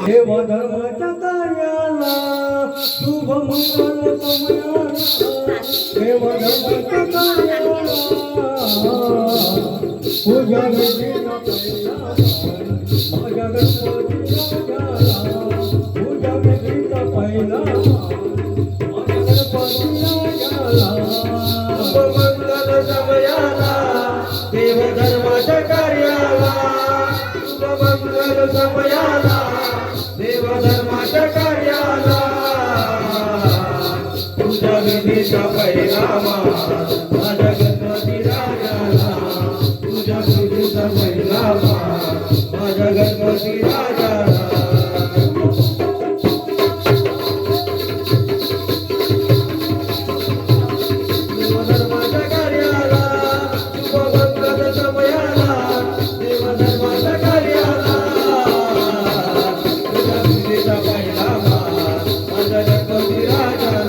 देव धर्माच्या कार्याला शुभ मंगल समयाला देव धर्माच्या कार्याला पूजा विधीला माझ्या गणपती राजाला पूजा विधीचा पहिला माझ्या गणपती राजाला शुभ मंगल समयाला देव धर्माच्या कार्याला शुभ मंगल समयाला देव धर्माच्या कार्याला तुझ्या विधीचा पहिला माझ्या गणपती राजाला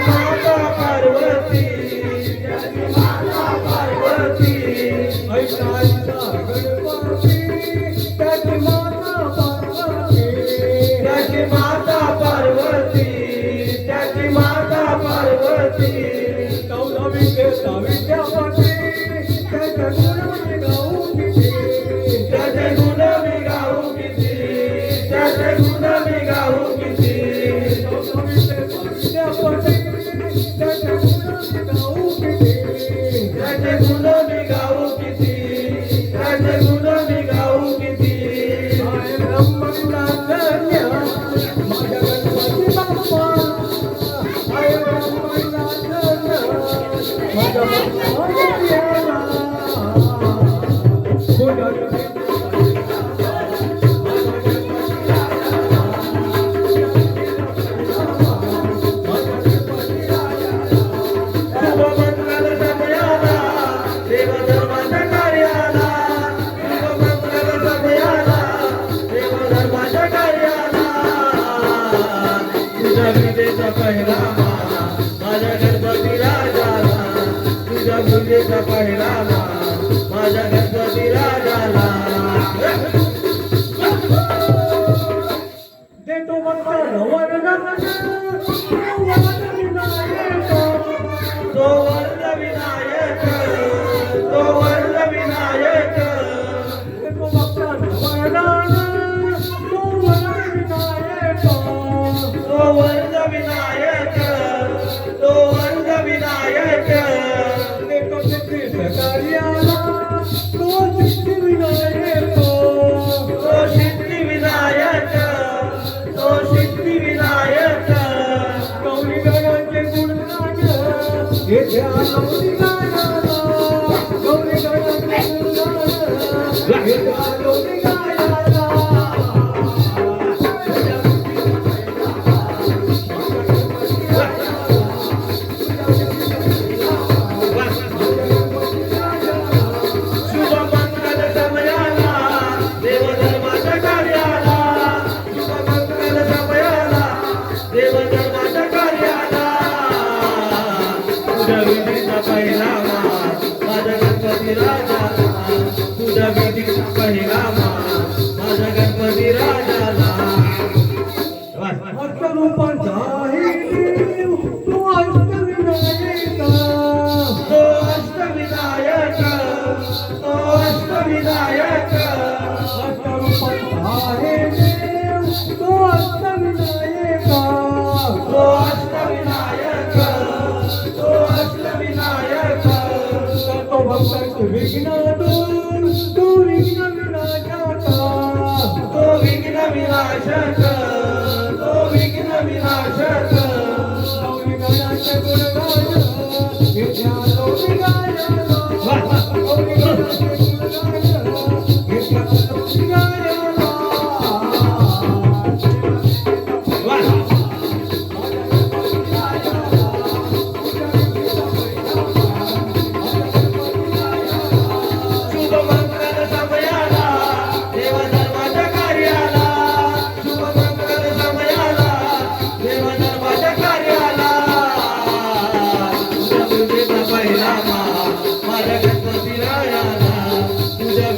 तुझ्या विधीचा पहिला माझ्या गणपती राजाला माझ्या गणपती राजाला तुझ्या मुलीचा पहिला माझ्या गणपती राजाला देतो वरदान तो वरद विनायक तो वरद विनायक देतो वरदान तो वरद विनायक तो वरद विनायक तो वरद विनायक देतो सिद्धी कार्याला तो सिद्धी विनायक तो सिद्धी विनायक तो सिद्धी विनायक गौरी गणांचे गुणगान येथे आलोनी गायला गौरी गणांचे गुणगान येथे आलोनी गायला माझ्या गणपती राजाला तुझ्या विधीचा पहिला माझ्या गणपती राजाला रूपांचा तो अष्टविनायक तो अष्टविनायक तो अष्टविनायक अष्टरूपांचा आहे देव तो अष्टविनायक तो अष्टविनायक पावसात विघ्न दूर तू विघ्न विनाशाचा तो विघ्न विनाशक तो विघ्न विनाशक गौरी गणाचे गुणगान विद्या गौरी गायला गौरी गणाचे गुणगान विद्या गौरी गायला शुभ मंगल समयाला देव धर्माच्या कार्याला शुभ मंगल समयाला देव धर्माच्या कार्याला तुझ्या पूजेचा पहिला मान माझ्या गणपती रायाला तुझ्या